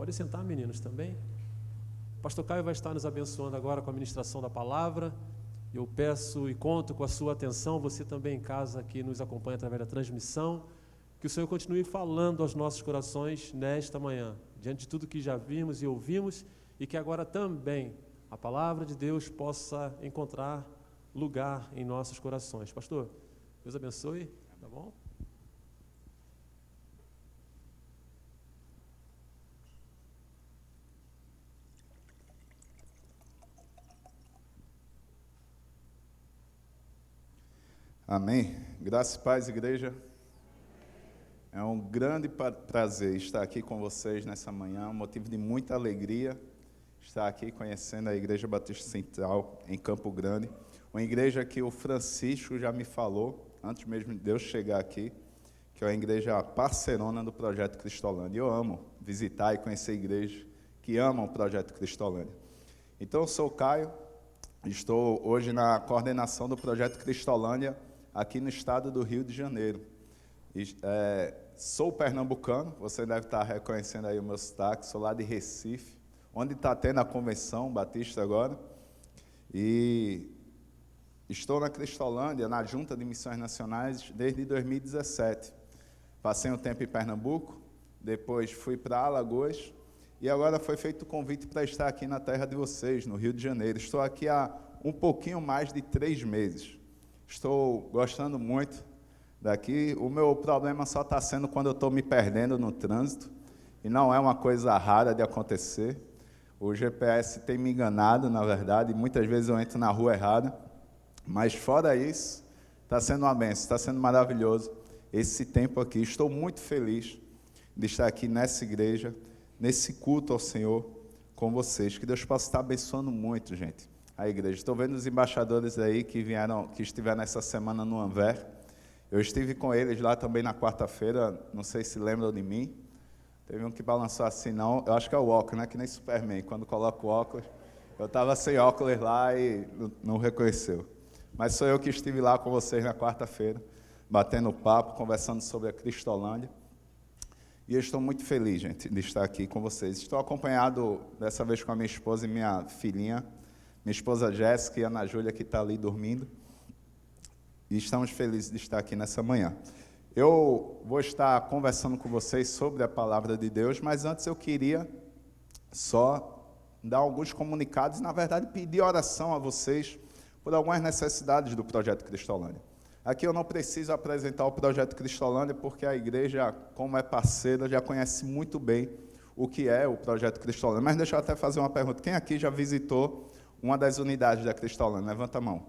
Pode sentar, meninos, também. O pastor Caio vai estar nos abençoando agora com a ministração da palavra. Eu peço e conto com a sua atenção, você também em casa que nos acompanha através da transmissão, que o Senhor continue falando aos nossos corações nesta manhã, diante de tudo que já vimos e ouvimos, e que agora também a palavra de Deus possa encontrar lugar em nossos corações. Pastor, Deus abençoe, tá bom? Amém. Graça e paz, igreja. É um grande prazer estar aqui com vocês nessa manhã, um motivo de muita alegria estar aqui conhecendo a Igreja Batista Central em Campo Grande, uma igreja que o Francisco já me falou, antes mesmo de eu chegar aqui, que é uma igreja parceirona do Projeto Cristolândia. Eu amo visitar e conhecer igrejas que amam o Projeto Cristolândia. Então, eu sou o Caio, estou hoje na coordenação do Projeto Cristolândia, aqui no estado do Rio de Janeiro. Sou pernambucano, você deve estar reconhecendo aí o meu sotaque, sou lá de Recife, onde está tendo a convenção batista agora, e estou na Cristolândia, na Junta de Missões Nacionais, desde 2017. Passei um tempo em Pernambuco, depois fui para Alagoas, e agora foi feito o convite para estar aqui na terra de vocês, no Rio de Janeiro. Estou aqui há um pouquinho mais de 3 meses. Estou gostando muito daqui. O meu problema só está sendo quando eu estou me perdendo no trânsito, e não é uma coisa rara de acontecer. O GPS tem me enganado, na verdade, e muitas vezes eu entro na rua errada, mas fora isso, está sendo uma bênção, está sendo maravilhoso esse tempo aqui. Estou muito feliz de estar aqui nessa igreja, nesse culto ao Senhor com vocês. Que Deus possa estar abençoando muito, gente, a igreja. Estou vendo os embaixadores aí que estiveram essa semana no Anver. Eu estive com eles lá também na quarta-feira, não sei se lembram de mim. Teve um que balançou assim, não, eu acho que é o óculos, né? Que nem Superman, quando coloca o óculos. Eu estava sem óculos lá e não reconheceu. Mas sou eu que estive lá com vocês na quarta-feira, batendo papo, conversando sobre a Cristolândia. E eu estou muito feliz, gente, de estar aqui com vocês. Estou acompanhado, dessa vez, com a minha esposa e minha filhinha, minha esposa Jéssica e a Ana Júlia, que está ali dormindo. E estamos felizes de estar aqui nessa manhã. Eu vou estar conversando com vocês sobre a palavra de Deus, mas antes eu queria só dar alguns comunicados e, na verdade, pedir oração a vocês por algumas necessidades do Projeto Cristolândia. Aqui eu não preciso apresentar o Projeto Cristolândia, porque a igreja, como é parceira, já conhece muito bem o que é o Projeto Cristolândia. Mas deixa eu até fazer uma pergunta. Quem aqui já visitou uma das unidades da Cristolândia? Levanta a mão.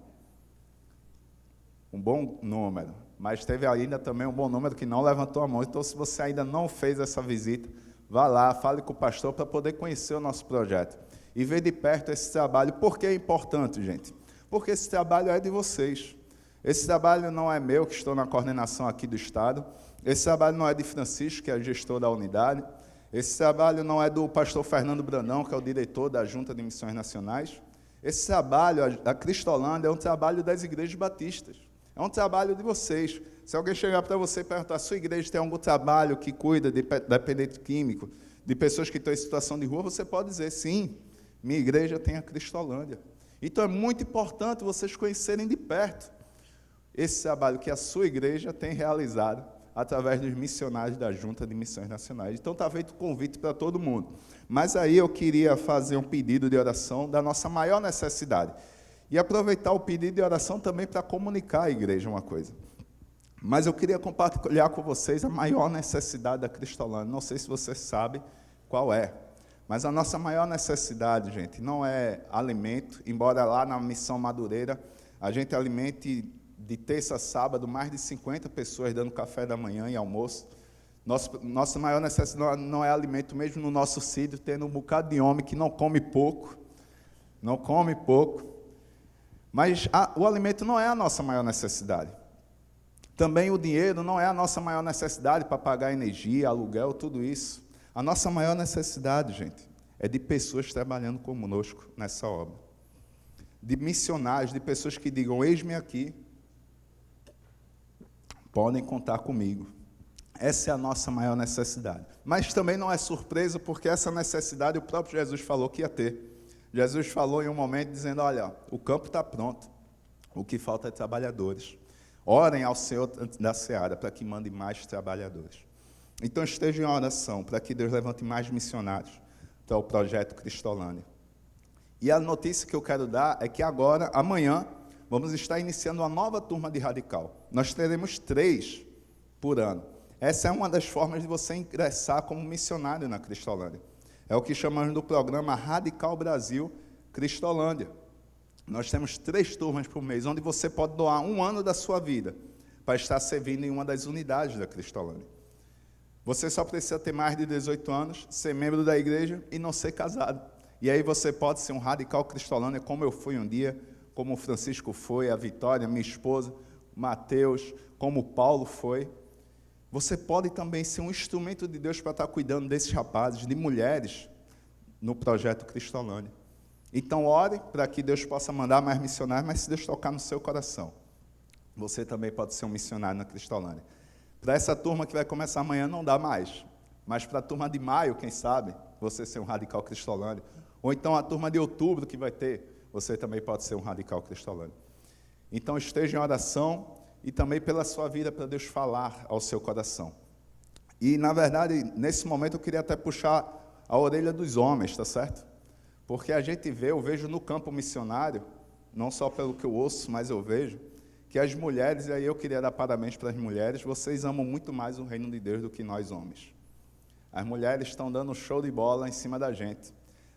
Um bom número. Mas teve ainda também um bom número que não levantou a mão. Então, se você ainda não fez essa visita, vá lá, fale com o pastor para poder conhecer o nosso projeto e ver de perto esse trabalho. Por que é importante, gente? Porque esse trabalho é de vocês. Esse trabalho não é meu, que estou na coordenação aqui do Estado. Esse trabalho não é de Francisco, que é o gestor da unidade. Esse trabalho não é do pastor Fernando Brandão, que é o diretor da Junta de Missões Nacionais. Esse trabalho, a Cristolândia, é um trabalho das igrejas batistas. É um trabalho de vocês. Se alguém chegar para você e perguntar, sua igreja tem algum trabalho que cuida de dependente químico, de pessoas que estão em situação de rua, você pode dizer, sim, minha igreja tem a Cristolândia. Então é muito importante vocês conhecerem de perto esse trabalho que a sua igreja tem realizado através dos missionários da Junta de Missões Nacionais. Então está feito convite para todo mundo. Mas aí eu queria fazer um pedido de oração da nossa maior necessidade. E aproveitar o pedido de oração também para comunicar à igreja uma coisa. Mas eu queria compartilhar com vocês a maior necessidade da Cristolândia. Não sei se você sabe qual é. Mas a nossa maior necessidade, gente, não é alimento, embora lá na Missão Madureira a gente alimente de terça a sábado mais de 50 pessoas dando café da manhã e almoço. Nossa maior necessidade não é alimento, mesmo no nosso sítio, tendo um bocado de homem que não come pouco. Mas o alimento não é a nossa maior necessidade. Também o dinheiro não é a nossa maior necessidade para pagar energia, aluguel, tudo isso. A nossa maior necessidade, gente, é de pessoas trabalhando conosco nessa obra. De missionários, de pessoas que digam, eis-me aqui, podem contar comigo. Essa é a nossa maior necessidade. Mas também não é surpresa, porque essa necessidade o próprio Jesus falou que ia ter. Jesus falou em um momento dizendo, olha, o campo está pronto, o que falta é trabalhadores. Orem ao Senhor da seara para que mande mais trabalhadores. Então estejam em oração para que Deus levante mais missionários para o projeto Cristolândia. E a notícia que eu quero dar é que agora, amanhã, vamos estar iniciando uma nova turma de Radical. Nós teremos 3 por ano. Essa é uma das formas de você ingressar como missionário na Cristolândia. É o que chamamos do programa Radical Brasil Cristolândia. Nós temos 3 turmas por mês, onde você pode doar 1 ano da sua vida para estar servindo em uma das unidades da Cristolândia. Você só precisa ter mais de 18 anos, ser membro da igreja e não ser casado. E aí você pode ser um Radical Cristolândia, como eu fui um dia, como o Francisco foi, a Vitória, minha esposa, o Mateus, como o Paulo foi. Você pode também ser um instrumento de Deus para estar cuidando desses rapazes, de mulheres, no projeto Cristolândia. Então, ore para que Deus possa mandar mais missionários, mas se Deus tocar no seu coração, você também pode ser um missionário na Cristolândia. Para essa turma que vai começar amanhã, não dá mais. Mas para a turma de maio, quem sabe, você ser um Radical Cristolândia. Ou então a turma de outubro que vai ter, você também pode ser um Radical Cristolândia. Então, esteja em oração, e também pela sua vida, para Deus falar ao seu coração. E, na verdade, nesse momento eu queria até puxar a orelha dos homens, tá certo? Porque a gente vê, eu vejo no campo missionário, não só pelo que eu ouço, mas eu vejo, que as mulheres, e aí eu queria dar parabéns para as mulheres, vocês amam muito mais o reino de Deus do que nós homens. As mulheres estão dando um show de bola em cima da gente.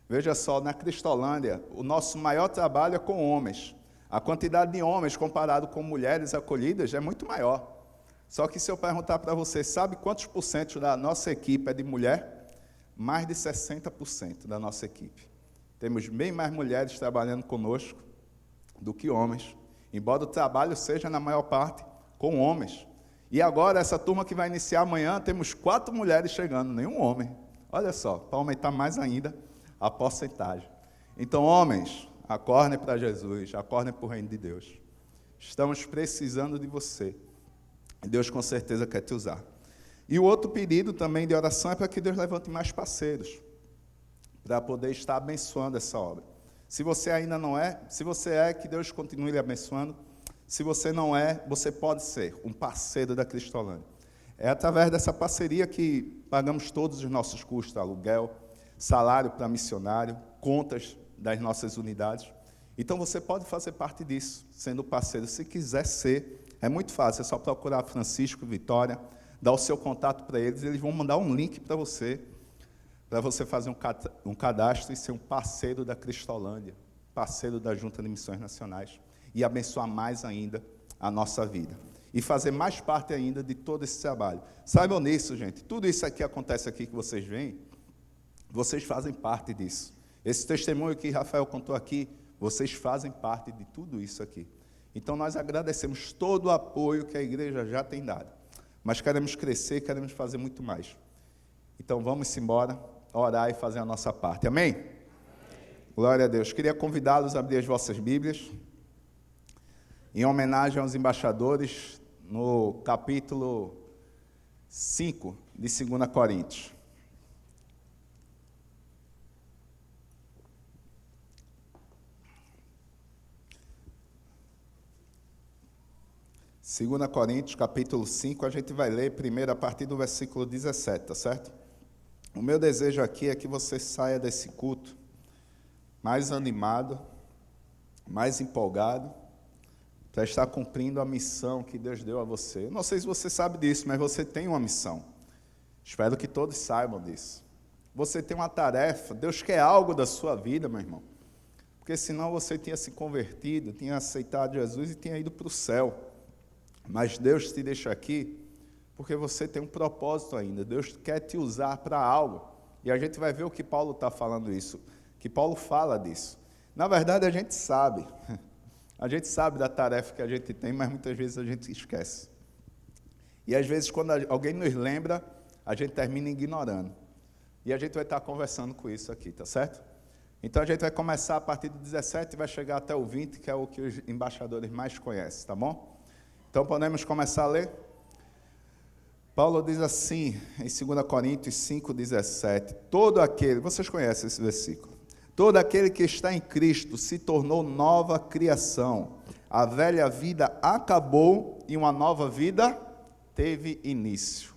Veja só, na Cristolândia, o nosso maior trabalho é com homens. A quantidade de homens comparado com mulheres acolhidas é muito maior. Só que se eu perguntar para você, sabe quantos por cento da nossa equipe é de mulher? Mais de 60% da nossa equipe. Temos bem mais mulheres trabalhando conosco do que homens, embora o trabalho seja, na maior parte, com homens. E agora, essa turma que vai iniciar amanhã, temos 4 mulheres chegando, nenhum homem. Olha só, para aumentar mais ainda a porcentagem. Então, homens, acordem para Jesus, acordem para o reino de Deus. Estamos precisando de você. Deus com certeza quer te usar. E o outro pedido também de oração é para que Deus levante mais parceiros, para poder estar abençoando essa obra. Se você ainda não é, se você é, que Deus continue lhe abençoando. Se você não é, você pode ser um parceiro da Cristolândia. É através dessa parceria que pagamos todos os nossos custos, aluguel, salário para missionário, contas das nossas unidades. Então você pode fazer parte disso, sendo parceiro. Se quiser ser, é muito fácil, é só procurar Francisco, Vitória, dar o seu contato para eles vão mandar um link para você fazer um cadastro e ser um parceiro da Cristolândia, parceiro da Junta de Missões Nacionais, e abençoar mais ainda a nossa vida. E fazer mais parte ainda de todo esse trabalho. Saibam nisso, gente, tudo isso aqui acontece aqui que vocês veem, vocês fazem parte disso. Esse testemunho que Rafael contou aqui, vocês fazem parte de tudo isso aqui. Então, nós agradecemos todo o apoio que a igreja já tem dado. Mas queremos crescer, queremos fazer muito mais. Então, vamos embora, orar e fazer a nossa parte. Amém? Amém. Glória a Deus. Queria convidá-los a abrir as vossas Bíblias. Em homenagem aos embaixadores, no capítulo 5 de 2 Coríntios. Segunda Coríntios, capítulo 5, a gente vai ler primeiro a partir do versículo 17, tá certo? O meu desejo aqui é que você saia desse culto mais animado, mais empolgado, para estar cumprindo a missão que Deus deu a você. Eu não sei se você sabe disso, mas você tem uma missão. Espero que todos saibam disso. Você tem uma tarefa, Deus quer algo da sua vida, meu irmão. Porque senão você tinha se convertido, tinha aceitado Jesus e tinha ido para o céu. Mas Deus te deixa aqui porque você tem um propósito ainda. Deus quer te usar para algo. E a gente vai ver o que Paulo está falando isso. Que Paulo fala disso. Na verdade, a gente sabe. A gente sabe da tarefa que a gente tem, mas muitas vezes a gente esquece. E às vezes, quando alguém nos lembra, a gente termina ignorando. E a gente vai estar conversando com isso aqui, tá certo? Então, a gente vai começar a partir do 17 e vai chegar até o 20, que é o que os embaixadores mais conhecem, tá bom? Então, podemos começar a ler? Paulo diz assim, em 2 Coríntios 5,17, todo aquele, vocês conhecem esse versículo, todo aquele que está em Cristo se tornou nova criação. A velha vida acabou e uma nova vida teve início.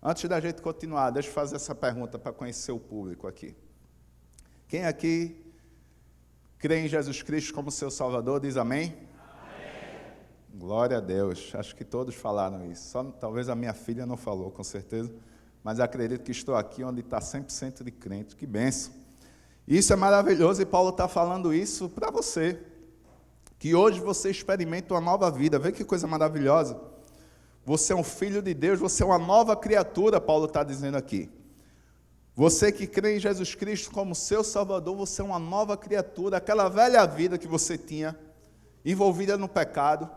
Antes da gente continuar, deixa eu fazer essa pergunta para conhecer o público aqui. Quem aqui crê em Jesus Cristo como seu Salvador, diz amém? Amém. Glória a Deus. Acho que todos falaram isso. Só, talvez a minha filha não falou, com certeza. Mas acredito que estou aqui onde está 100% de crente. Que bênção. Isso é maravilhoso e Paulo está falando isso para você. Que hoje você experimenta uma nova vida. Vê que coisa maravilhosa. Você é um filho de Deus, você é uma nova criatura, Paulo está dizendo aqui. Você que crê em Jesus Cristo como seu Salvador, você é uma nova criatura. Aquela velha vida que você tinha, envolvida no pecado,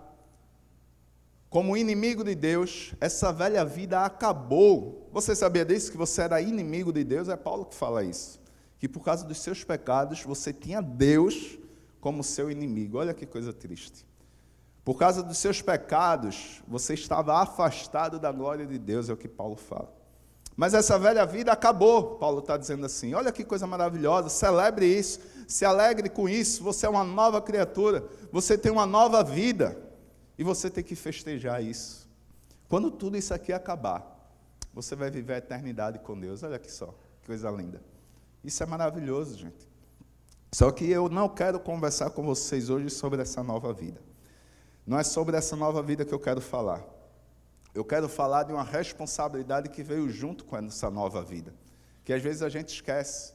como inimigo de Deus, essa velha vida acabou. Você sabia disso, que você era inimigo de Deus? É Paulo que fala isso. Que por causa dos seus pecados, você tinha Deus como seu inimigo. Olha que coisa triste. Por causa dos seus pecados, você estava afastado da glória de Deus, é o que Paulo fala. Mas essa velha vida acabou, Paulo está dizendo assim. Olha que coisa maravilhosa, celebre isso, se alegre com isso, você é uma nova criatura, você tem uma nova vida, e você tem que festejar isso. Quando tudo isso aqui acabar, você vai viver a eternidade com Deus. Olha aqui só, que coisa linda. Isso é maravilhoso, gente. Só que eu não quero conversar com vocês hoje sobre essa nova vida. Não é sobre essa nova vida que eu quero falar. Eu quero falar de uma responsabilidade que veio junto com essa nova vida, que às vezes a gente esquece.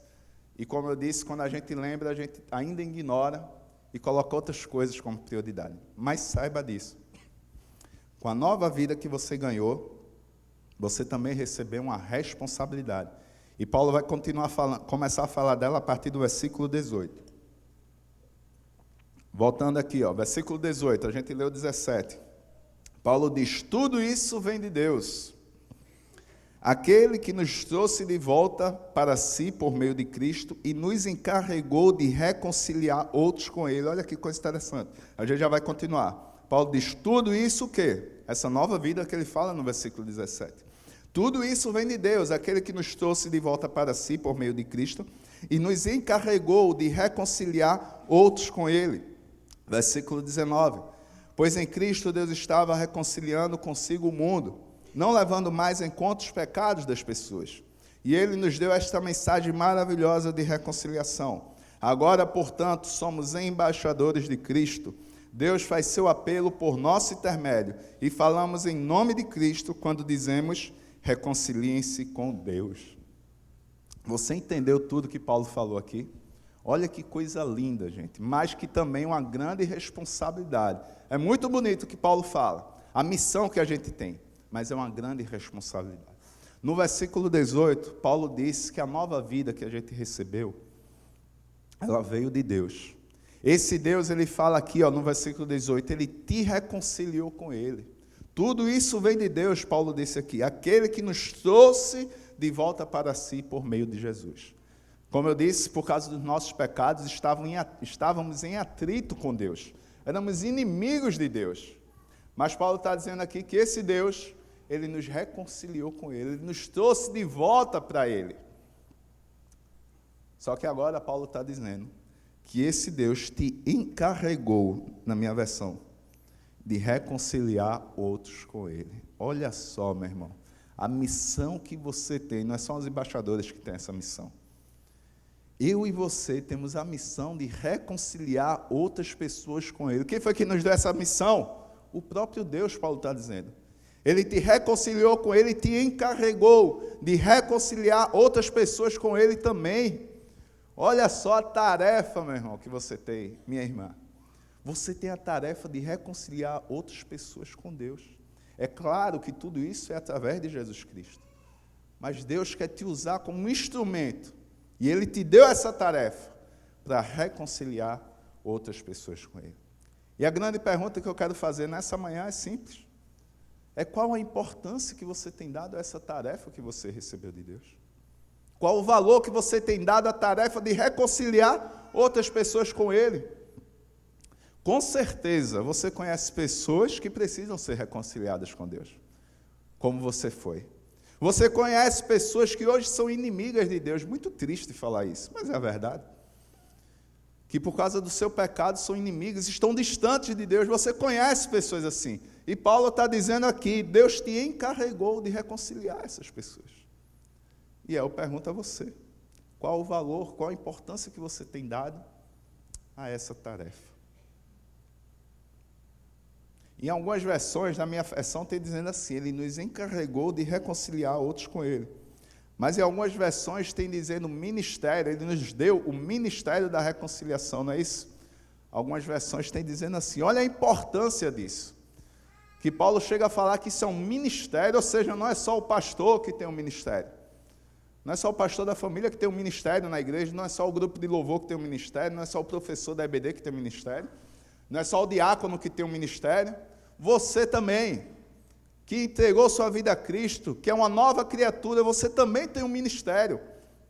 E como eu disse, quando a gente lembra, a gente ainda ignora e coloca outras coisas como prioridade. Mas saiba disso. Com a nova vida que você ganhou, você também recebeu uma responsabilidade. E Paulo vai começar a falar dela a partir do versículo 18. Voltando aqui, versículo 18, a gente leu 17. Paulo diz, tudo isso vem de Deus, aquele que nos trouxe de volta para si por meio de Cristo e nos encarregou de reconciliar outros com Ele. Olha que coisa interessante, a gente já vai continuar. Paulo diz, tudo isso o quê? Essa nova vida que ele fala no versículo 17. Tudo isso vem de Deus, aquele que nos trouxe de volta para si por meio de Cristo e nos encarregou de reconciliar outros com Ele. Versículo 19, pois em Cristo Deus estava reconciliando consigo o mundo, não levando mais em conta os pecados das pessoas. E Ele nos deu esta mensagem maravilhosa de reconciliação. Agora, portanto, somos embaixadores de Cristo. Deus faz seu apelo por nosso intermédio e falamos em nome de Cristo quando dizemos, reconciliem-se com Deus. Você entendeu tudo que Paulo falou aqui? Olha que coisa linda, gente, mas que também uma grande responsabilidade. É muito bonito o que Paulo fala, a missão que a gente tem, mas é uma grande responsabilidade. No versículo 18, Paulo disse que a nova vida que a gente recebeu, ela veio de Deus. Esse Deus, ele fala aqui, no versículo 18, ele te reconciliou com ele. Tudo isso vem de Deus, Paulo disse aqui, aquele que nos trouxe de volta para si por meio de Jesus. Como eu disse, por causa dos nossos pecados, estávamos em atrito com Deus. Éramos inimigos de Deus. Mas Paulo está dizendo aqui que esse Deus, ele nos reconciliou com Ele, Ele nos trouxe de volta para Ele. Só que agora Paulo está dizendo que esse Deus te encarregou, na minha versão, de reconciliar outros com Ele. Olha só, meu irmão, a missão que você tem, não é só os embaixadores que têm essa missão. Eu e você temos a missão de reconciliar outras pessoas com Ele. Quem foi que nos deu essa missão? O próprio Deus, Paulo está dizendo. Ele te reconciliou com Ele e te encarregou de reconciliar outras pessoas com Ele também. Olha só a tarefa, meu irmão, que você tem, minha irmã. Você tem a tarefa de reconciliar outras pessoas com Deus. É claro que tudo isso é através de Jesus Cristo. Mas Deus quer te usar como um instrumento. E Ele te deu essa tarefa para reconciliar outras pessoas com Ele. E a grande pergunta que eu quero fazer nessa manhã é simples. É qual a importância que você tem dado a essa tarefa que você recebeu de Deus? Qual o valor que você tem dado à tarefa de reconciliar outras pessoas com Ele? Com certeza, você conhece pessoas que precisam ser reconciliadas com Deus. como você foi. Você conhece pessoas que hoje são inimigas de Deus. Muito triste falar isso, mas é a verdade. Que por causa do seu pecado são inimigos, estão distantes de Deus. Você conhece pessoas assim. E Paulo está dizendo aqui, Deus te encarregou de reconciliar essas pessoas. E eu pergunto a você, qual o valor, qual a importância que você tem dado a essa tarefa? Em algumas versões, na minha versão, tem dizendo assim, ele nos encarregou de reconciliar outros com ele. Mas em algumas versões tem dizendo ministério, ele nos deu o ministério da reconciliação, não é isso? Algumas versões tem dizendo assim, olha a importância disso. Que Paulo chega a falar que isso é um ministério, ou seja, não é só o pastor que tem um ministério. Não é só o pastor da família que tem um ministério na igreja, não é só o grupo de louvor que tem um ministério, não é só o professor da EBD que tem um ministério, não é só o diácono que tem um ministério, você também, que entregou sua vida a Cristo, que é uma nova criatura, você também tem um ministério.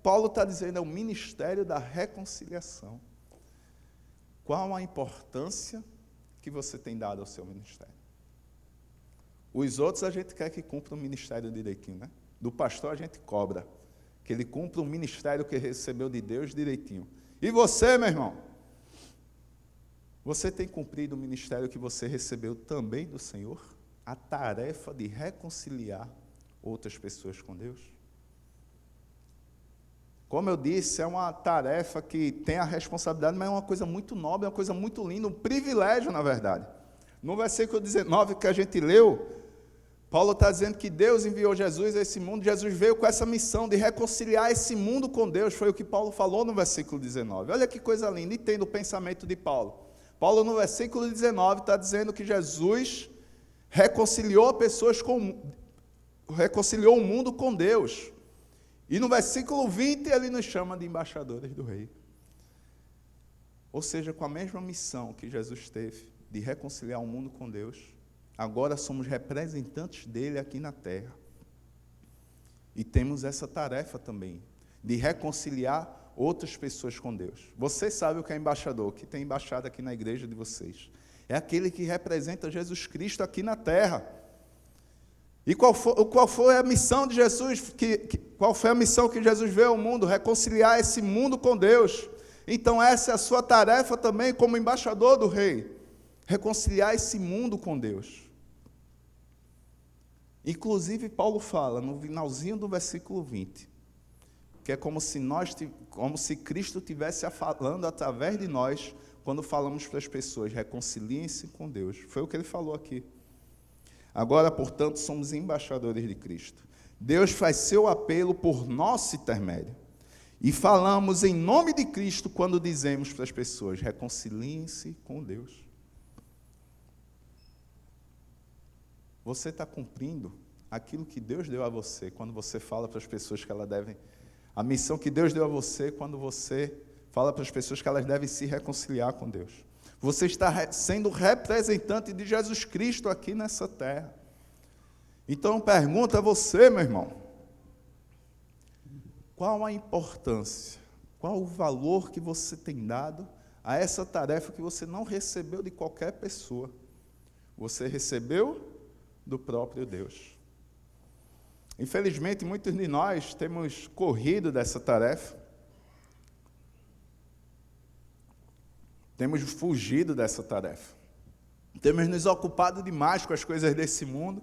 Paulo está dizendo, é o ministério da reconciliação. Qual a importância que você tem dado ao seu ministério? Os outros a gente quer que cumpra o ministério direitinho, né? Do pastor a gente cobra, que ele cumpra o ministério que recebeu de Deus direitinho. E você, meu irmão? Você tem cumprido o ministério que você recebeu também do Senhor? A tarefa de reconciliar outras pessoas com Deus? Como eu disse, é uma tarefa que tem a responsabilidade, mas é uma coisa muito nobre, é uma coisa muito linda, um privilégio, na verdade. No versículo 19 que a gente leu, Paulo está dizendo que Deus enviou Jesus a esse mundo, Jesus veio com essa missão de reconciliar esse mundo com Deus, foi o que Paulo falou no versículo 19. Olha que coisa linda, entenda o pensamento de Paulo. Paulo, no versículo 19, está dizendo que Jesus reconciliou reconciliou o mundo com Deus. E no versículo 20, ele nos chama de embaixadores do Rei. Ou seja, com a mesma missão que Jesus teve, de reconciliar o mundo com Deus, agora somos representantes dele aqui na terra. E temos essa tarefa também, de reconciliar outras pessoas com Deus. Você sabe o que é embaixador, que tem embaixada aqui na igreja de vocês. É aquele que representa Jesus Cristo aqui na terra. E qual foi a missão de Jesus? Qual foi a missão que Jesus veio ao mundo? Reconciliar esse mundo com Deus. Então essa é a sua tarefa também como embaixador do Rei. Reconciliar esse mundo com Deus. Inclusive Paulo fala no finalzinho do versículo 20, que é como se Cristo estivesse falando através de nós, quando falamos para as pessoas, reconciliem-se com Deus. Foi o que ele falou aqui. Agora, portanto, somos embaixadores de Cristo. Deus faz seu apelo por nosso intermédio. E falamos em nome de Cristo quando dizemos para as pessoas, reconciliem-se com Deus. Você está cumprindo aquilo que Deus deu a você, quando você fala para as pessoas que elas devem... A missão que Deus deu a você quando você fala para as pessoas que elas devem se reconciliar com Deus. Você está sendo representante de Jesus Cristo aqui nessa terra. Então, pergunta a você, meu irmão, qual a importância, qual o valor que você tem dado a essa tarefa que você não recebeu de qualquer pessoa? Você recebeu do próprio Deus. Infelizmente, muitos de nós temos corrido dessa tarefa, temos fugido dessa tarefa, temos nos ocupado demais com as coisas desse mundo,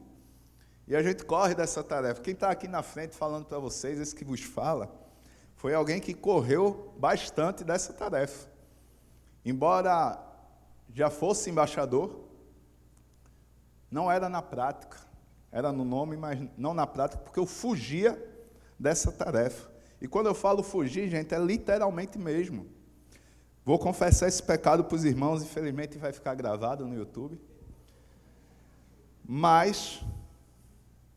e a gente corre dessa tarefa. Quem está aqui na frente falando para vocês, esse que vos fala, foi alguém que correu bastante dessa tarefa. Embora já fosse embaixador, não era na prática. Era no nome, mas não na prática, porque eu fugia dessa tarefa. E quando eu falo fugir, gente, é literalmente mesmo. Vou confessar esse pecado para os irmãos, infelizmente vai ficar gravado no YouTube. Mas,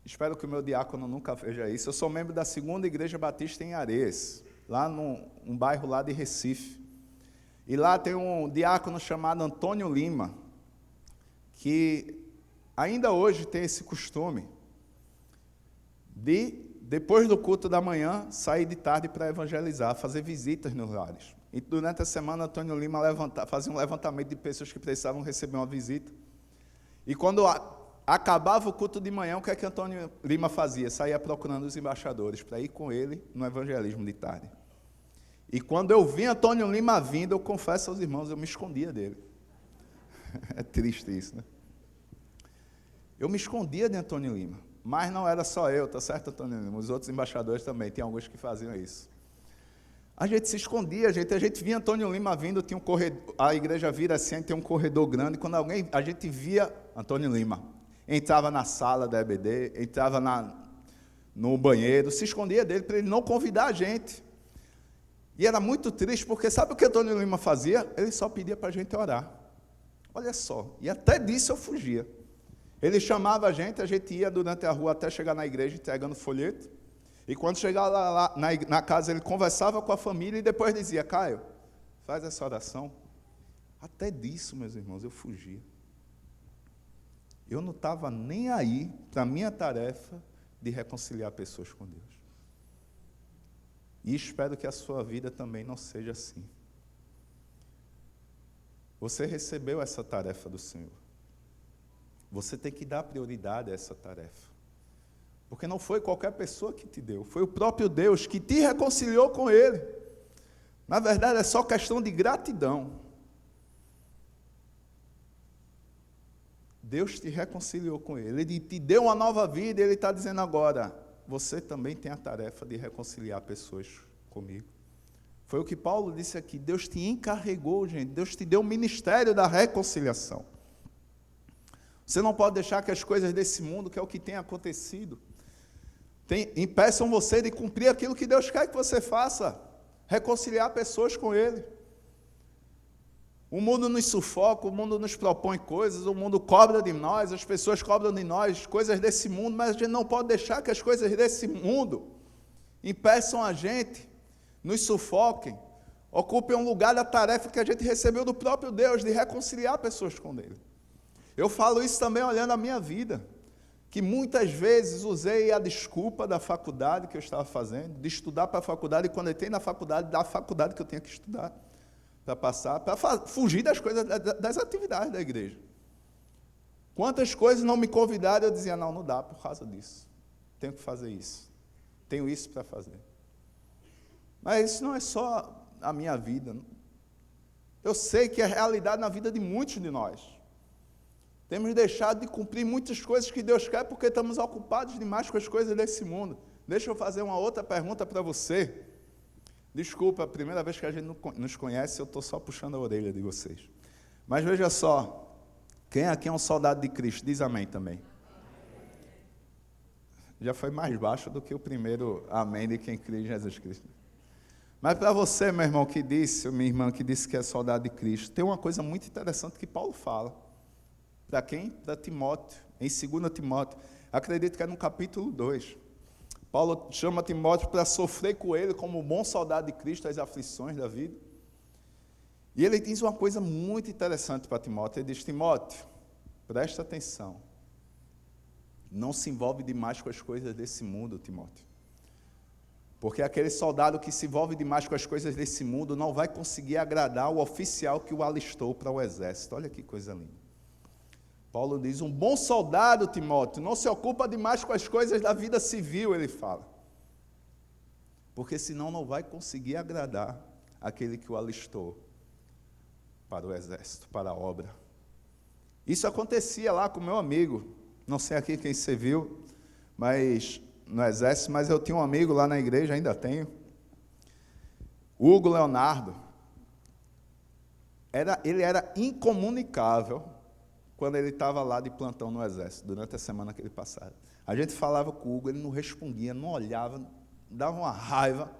espero que o meu diácono nunca veja isso, eu sou membro da 2ª Igreja Batista em Areias, lá num bairro lá de Recife. E lá tem um diácono chamado Antônio Lima, que ainda hoje tem esse costume de, depois do culto da manhã, sair de tarde para evangelizar, fazer visitas nos lares. E durante a semana, Antônio Lima fazia um levantamento de pessoas que precisavam receber uma visita. E quando acabava o culto de manhã, o que é que Antônio Lima fazia? Saía procurando os embaixadores para ir com ele no evangelismo de tarde. E quando eu vi Antônio Lima vindo, eu confesso aos irmãos, eu me escondia dele. É triste isso, né? Eu me escondia de Antônio Lima, mas não era só eu, tá certo, Antônio Lima? Os outros embaixadores também, tem alguns que faziam isso. A gente se escondia, a gente via Antônio Lima vindo, tinha um corredor, a igreja vira assim, tem um corredor grande, quando a gente via Antônio Lima, entrava na sala da EBD, entrava no banheiro, se escondia dele para ele não convidar a gente. E era muito triste, porque sabe o que Antônio Lima fazia? Ele só pedia para a gente orar. Olha só, e até disso eu fugia. Ele chamava a gente ia durante a rua até chegar na igreja entregando folheto. E quando chegava lá na casa, ele conversava com a família e depois dizia, Caio, faz essa oração. Até disso, meus irmãos, eu fugia. Eu não estava nem aí para a minha tarefa de reconciliar pessoas com Deus. E espero que a sua vida também não seja assim. Você recebeu essa tarefa do Senhor. Você tem que dar prioridade a essa tarefa. Porque não foi qualquer pessoa que te deu, foi o próprio Deus que te reconciliou com Ele. Na verdade, é só questão de gratidão. Deus te reconciliou com Ele, Ele te deu uma nova vida e Ele está dizendo agora, você também tem a tarefa de reconciliar pessoas comigo. Foi o que Paulo disse aqui, Deus te encarregou, gente, Deus te deu o ministério da reconciliação. Você não pode deixar que as coisas desse mundo, que é o que tem acontecido, impeçam você de cumprir aquilo que Deus quer que você faça, reconciliar pessoas com Ele. O mundo nos sufoca, o mundo nos propõe coisas, o mundo cobra de nós, as pessoas cobram de nós coisas desse mundo, mas a gente não pode deixar que as coisas desse mundo impeçam a gente, nos sufoquem, ocupem um lugar da tarefa que a gente recebeu do próprio Deus, de reconciliar pessoas com Ele. Eu falo isso também olhando a minha vida, que muitas vezes usei a desculpa da faculdade que eu estava fazendo, de estudar para a faculdade, e quando eu entrei na faculdade, da faculdade que eu tinha que estudar, para passar, para fugir das coisas, das atividades da igreja. Quantas coisas não me convidaram, eu dizia, não dá por causa disso, tenho que fazer isso, tenho isso para fazer. Mas isso não é só a minha vida, eu sei que é realidade na vida de muitos de nós. Temos deixado de cumprir muitas coisas que Deus quer porque estamos ocupados demais com as coisas desse mundo. Deixa eu fazer uma outra pergunta para você. Desculpa, a primeira vez que a gente nos conhece, eu estou só puxando a orelha de vocês. Mas veja só, quem aqui é um soldado de Cristo? Diz amém também. Já foi mais baixo do que o primeiro amém de quem crê em Jesus Cristo. Mas para você, meu irmão, que disse, ou minha irmã que disse que é soldado de Cristo, tem uma coisa muito interessante que Paulo fala. Para quem? Para Timóteo, em 2 Timóteo. Acredito que é no capítulo 2. Paulo chama Timóteo para sofrer com ele como bom soldado de Cristo as aflições da vida. E ele diz uma coisa muito interessante para Timóteo. Ele diz, Timóteo, presta atenção. Não se envolve demais com as coisas desse mundo, Timóteo. Porque aquele soldado que se envolve demais com as coisas desse mundo não vai conseguir agradar o oficial que o alistou para o exército. Olha que coisa linda. Paulo diz, um bom soldado, Timóteo, não se ocupa demais com as coisas da vida civil, ele fala. Porque senão não vai conseguir agradar aquele que o alistou para o exército, para a obra. Isso acontecia lá com meu amigo, não sei aqui quem você viu, mas no exército, mas eu tinha um amigo lá na igreja, ainda tenho, Hugo Leonardo. Ele era incomunicável quando ele estava lá de plantão no exército, durante a semana que ele passava. A gente falava com o Hugo, ele não respondia, não olhava, dava uma raiva,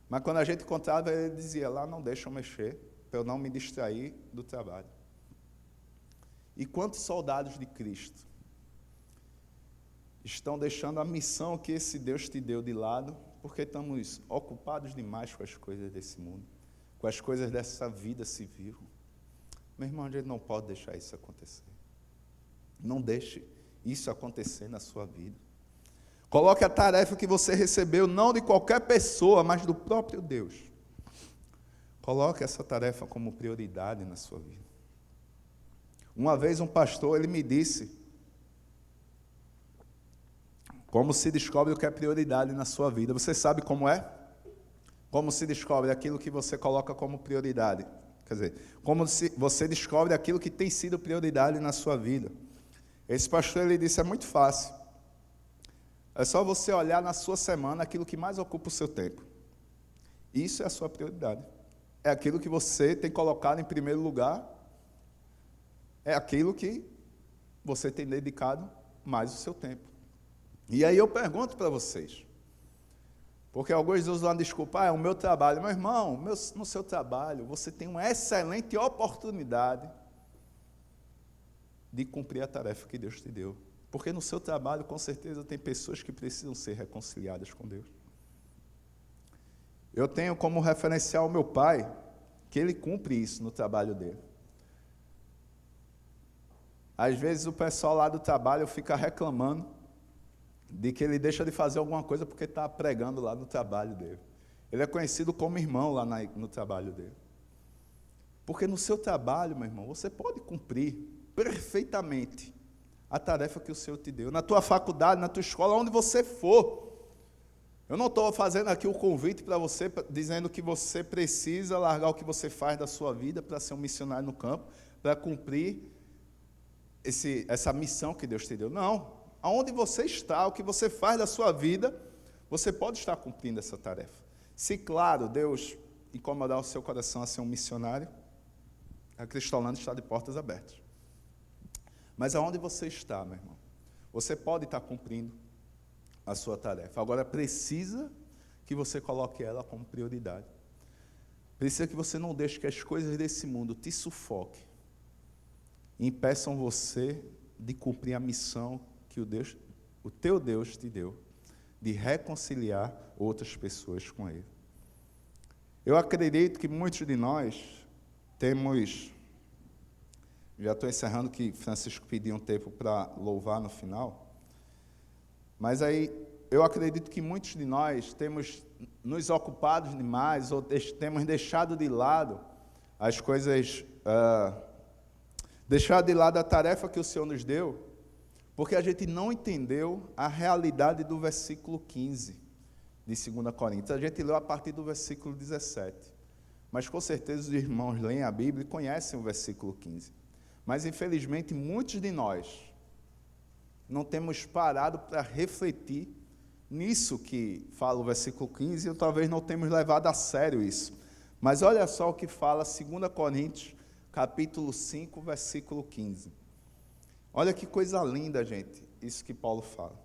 mas quando a gente encontrava, ele dizia, lá não deixam mexer, para eu não me distrair do trabalho. E quantos soldados de Cristo estão deixando a missão que esse Deus te deu de lado, porque estamos ocupados demais com as coisas desse mundo, com as coisas dessa vida civil. Meu irmão, a gente não pode deixar isso acontecer. Não deixe isso acontecer na sua vida. Coloque a tarefa que você recebeu, não de qualquer pessoa, mas do próprio Deus. Coloque essa tarefa como prioridade na sua vida. Uma vez um pastor, ele me disse, Como se descobre o que é prioridade na sua vida? Você sabe como é? Como se descobre aquilo que você coloca como prioridade? Quer dizer, como se você descobre aquilo que tem sido prioridade na sua vida? Esse pastor, ele disse, é muito fácil. É só você olhar na sua semana aquilo que mais ocupa o seu tempo. Isso é a sua prioridade. É aquilo que você tem colocado em primeiro lugar. É aquilo que você tem dedicado mais o seu tempo. E aí eu pergunto para vocês, porque alguns usam a desculpa, é o meu trabalho. Meu irmão, no seu trabalho, você tem uma excelente oportunidade de cumprir a tarefa que Deus te deu. Porque no seu trabalho, com certeza, tem pessoas que precisam ser reconciliadas com Deus. Eu tenho como referencial o meu pai, que ele cumpre isso no trabalho dele. Às vezes o pessoal lá do trabalho fica reclamando de que ele deixa de fazer alguma coisa porque está pregando lá no trabalho dele. Ele é conhecido como irmão lá no trabalho dele. Porque no seu trabalho, meu irmão, você pode cumprir perfeitamente a tarefa que o Senhor te deu. Na tua faculdade, na tua escola, onde você for. Eu não estou fazendo aqui o convite para você, dizendo que você precisa largar o que você faz da sua vida para ser um missionário no campo, para cumprir essa missão que Deus te deu. Não. Aonde você está, o que você faz da sua vida, você pode estar cumprindo essa tarefa. Se, claro, Deus incomodar o seu coração a ser um missionário, a Cristolândia está de portas abertas. Mas aonde você está, meu irmão, você pode estar cumprindo a sua tarefa. Agora, precisa que você coloque ela como prioridade. Precisa que você não deixe que as coisas desse mundo te sufoquem e impeçam você de cumprir a missão que o teu Deus te deu, de reconciliar outras pessoas com Ele. Eu acredito que muitos de nós temos, já estou encerrando, que Francisco pediu um tempo para louvar no final, mas aí eu acredito que muitos de nós temos nos ocupado demais, ou temos deixado de lado as coisas, deixado de lado a tarefa que o Senhor nos deu, porque a gente não entendeu a realidade do versículo 15 de 2 Coríntios. A gente leu a partir do versículo 17. Mas com certeza os irmãos leem a Bíblia e conhecem o versículo 15. Mas infelizmente muitos de nós não temos parado para refletir nisso que fala o versículo 15, ou talvez não temos levado a sério isso. Mas olha só o que fala 2 Coríntios, capítulo 5, versículo 15. Olha que coisa linda, gente, isso que Paulo fala.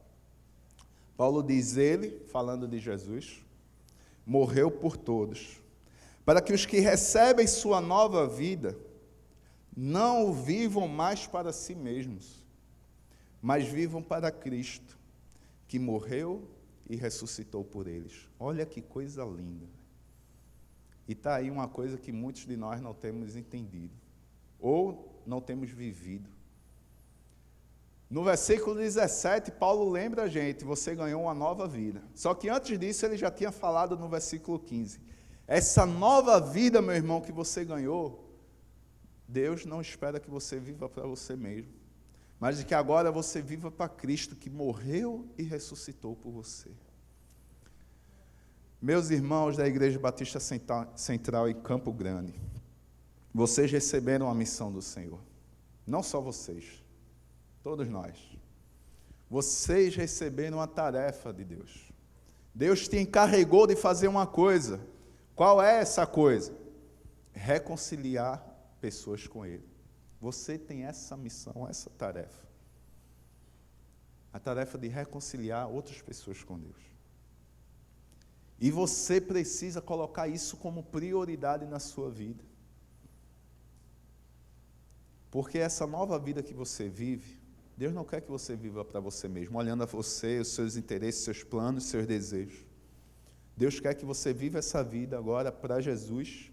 Paulo diz, ele, falando de Jesus, morreu por todos, para que os que recebem sua nova vida não o vivam mais para si mesmos, mas vivam para Cristo, que morreu e ressuscitou por eles. Olha que coisa linda. E está aí uma coisa que muitos de nós não temos entendido, ou não temos vivido. No versículo 17, Paulo lembra a gente, você ganhou uma nova vida. Só que antes disso, ele já tinha falado no versículo 15. Essa nova vida, meu irmão, que você ganhou, Deus não espera que você viva para você mesmo, mas de que agora você viva para Cristo, que morreu e ressuscitou por você. Meus irmãos da Igreja Batista Central em Campo Grande, vocês receberam a missão do Senhor. Não só vocês. Todos nós. Vocês receberam a tarefa de Deus. Deus te encarregou de fazer uma coisa. Qual é essa coisa? Reconciliar pessoas com Ele. Você tem essa missão, essa tarefa. A tarefa de reconciliar outras pessoas com Deus. E você precisa colocar isso como prioridade na sua vida. Porque essa nova vida que você vive, Deus não quer que você viva para você mesmo, olhando a você, os seus interesses, seus planos, seus desejos. Deus quer que você viva essa vida agora para Jesus,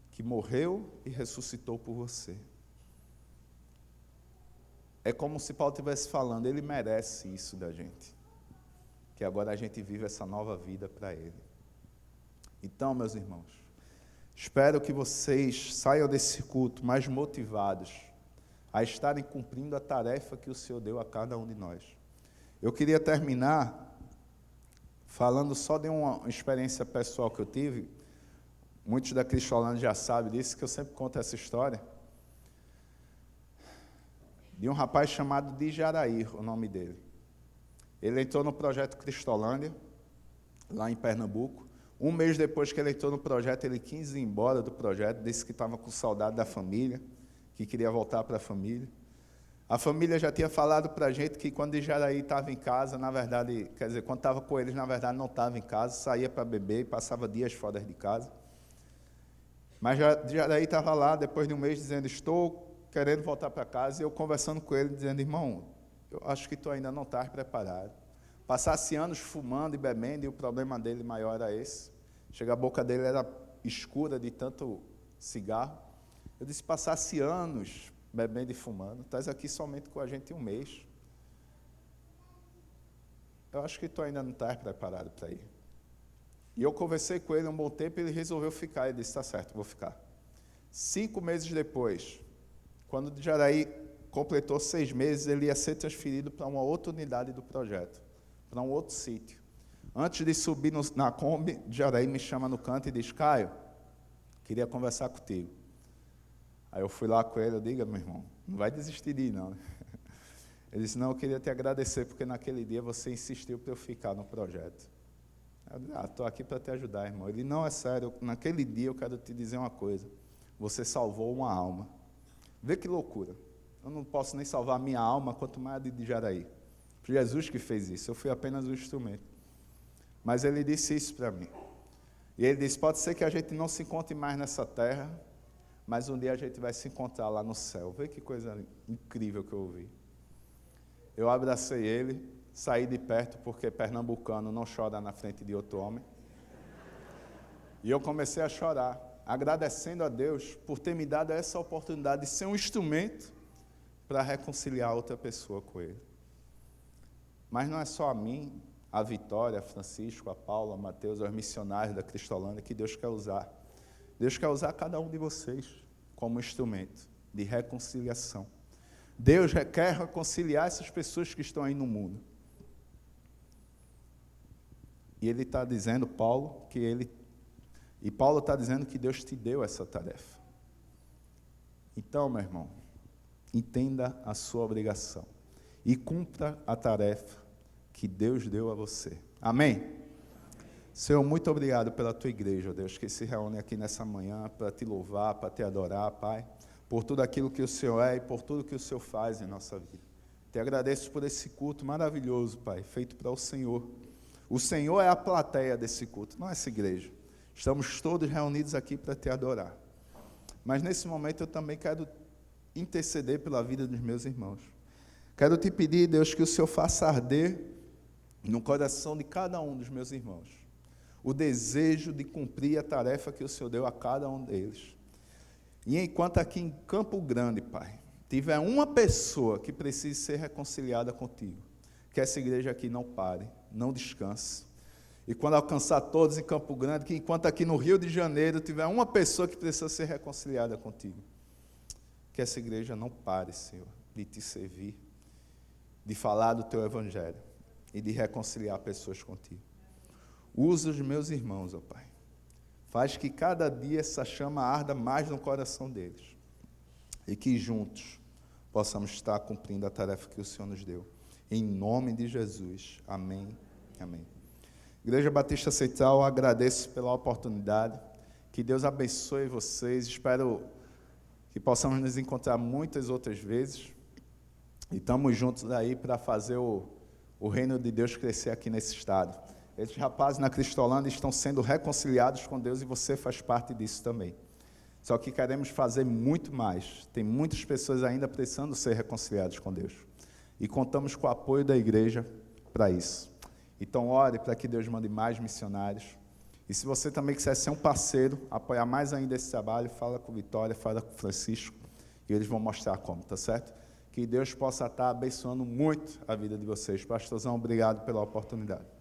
que morreu e ressuscitou por você. É como se Paulo estivesse falando, Ele merece isso da gente. Que agora a gente vive essa nova vida para Ele. Então, meus irmãos, espero que vocês saiam desse culto mais motivados a estarem cumprindo a tarefa que o Senhor deu a cada um de nós. Eu queria terminar falando só de uma experiência pessoal que eu tive. Muitos da Cristolândia já sabem disso, que eu sempre conto essa história. De um rapaz chamado Dijaraí, o nome dele. Ele entrou no projeto Cristolândia, lá em Pernambuco. Um mês depois que ele entrou no projeto, ele quis ir embora do projeto, disse que estava com saudade da família, que queria voltar para a família. A família já tinha falado para a gente que quando Dijaraí estava em casa, na verdade, quer dizer, quando estava com eles, na verdade não estava em casa, saía para beber e passava dias fora de casa. Mas Dijaraí estava lá, depois de um mês, dizendo, estou querendo voltar para casa, e eu conversando com ele, dizendo, irmão, eu acho que tu ainda não estás preparado. Passasse anos fumando e bebendo, e o problema dele maior era esse. Chega, a boca dele era escura de tanto cigarro. Eu disse, passasse anos bebendo e fumando, estás aqui somente com a gente um mês. Eu acho que tu ainda não estás preparado para ir. E eu conversei com ele um bom tempo e ele resolveu ficar. Ele disse, está certo, vou ficar. 5 meses depois, quando o Dijaraí completou 6 meses, ele ia ser transferido para uma outra unidade do projeto, para um outro sítio. Antes de subir na Kombi, Dijaraí me chama no canto e diz, Caio, queria conversar contigo. Aí eu fui lá com ele, eu digo, meu irmão, não vai desistir de ir, não. Ele disse, não, eu queria te agradecer, porque naquele dia você insistiu para eu ficar no projeto. Eu disse, estou aqui para te ajudar, irmão. Ele, não, é sério, naquele dia eu quero te dizer uma coisa, você salvou uma alma. Vê que loucura. Eu não posso nem salvar a minha alma, quanto mais a de Dijaraí. Foi Jesus que fez isso, eu fui apenas um instrumento. Mas ele disse isso para mim. E ele disse, pode ser que a gente não se encontre mais nessa terra, mas um dia a gente vai se encontrar lá no céu. Vê que coisa incrível que eu ouvi. Eu abracei ele, saí de perto, porque pernambucano não chora na frente de outro homem. E eu comecei a chorar, agradecendo a Deus por ter me dado essa oportunidade de ser um instrumento para reconciliar outra pessoa com ele. Mas não é só a mim, a Vitória, a Francisco, a Paula, a Mateus, os missionários da Cristolândia que Deus quer usar. Deus quer usar cada um de vocês como instrumento de reconciliação. Deus quer reconciliar essas pessoas que estão aí no mundo. E ele está dizendo, Paulo está dizendo que Deus te deu essa tarefa. Então, meu irmão, entenda a sua obrigação e cumpra a tarefa que Deus deu a você. Amém? Senhor, muito obrigado pela tua igreja, Deus, que se reúne aqui nessa manhã para te louvar, para te adorar, Pai, por tudo aquilo que o Senhor é e por tudo que o Senhor faz em nossa vida. Te agradeço por esse culto maravilhoso, Pai, feito para o Senhor. O Senhor é a plateia desse culto, não essa igreja. Estamos todos reunidos aqui para te adorar. Mas nesse momento eu também quero interceder pela vida dos meus irmãos. Quero te pedir, Deus, que o Senhor faça arder no coração de cada um dos meus irmãos o desejo de cumprir a tarefa que o Senhor deu a cada um deles. E enquanto aqui em Campo Grande, Pai, tiver uma pessoa que precise ser reconciliada contigo, que essa igreja aqui não pare, não descanse. E quando alcançar todos em Campo Grande, que enquanto aqui no Rio de Janeiro tiver uma pessoa que precisa ser reconciliada contigo, que essa igreja não pare, Senhor, de te servir, de falar do teu evangelho e de reconciliar pessoas contigo. Usa os meus irmãos, ó Pai. Faz que cada dia essa chama arda mais no coração deles. E que juntos possamos estar cumprindo a tarefa que o Senhor nos deu. Em nome de Jesus. Amém. Amém. Igreja Batista Central, agradeço pela oportunidade. Que Deus abençoe vocês. Espero que possamos nos encontrar muitas outras vezes. E estamos juntos aí para fazer o reino de Deus crescer aqui nesse estado. Esses rapazes na Cristolândia estão sendo reconciliados com Deus e você faz parte disso também. Só que queremos fazer muito mais. Tem muitas pessoas ainda precisando ser reconciliadas com Deus. E contamos com o apoio da igreja para isso. Então, ore para que Deus mande mais missionários. E se você também quiser ser um parceiro, apoiar mais ainda esse trabalho, fala com Vitória, fala com Francisco, e eles vão mostrar como, tá certo? Que Deus possa estar abençoando muito a vida de vocês. Pastorzão, obrigado pela oportunidade.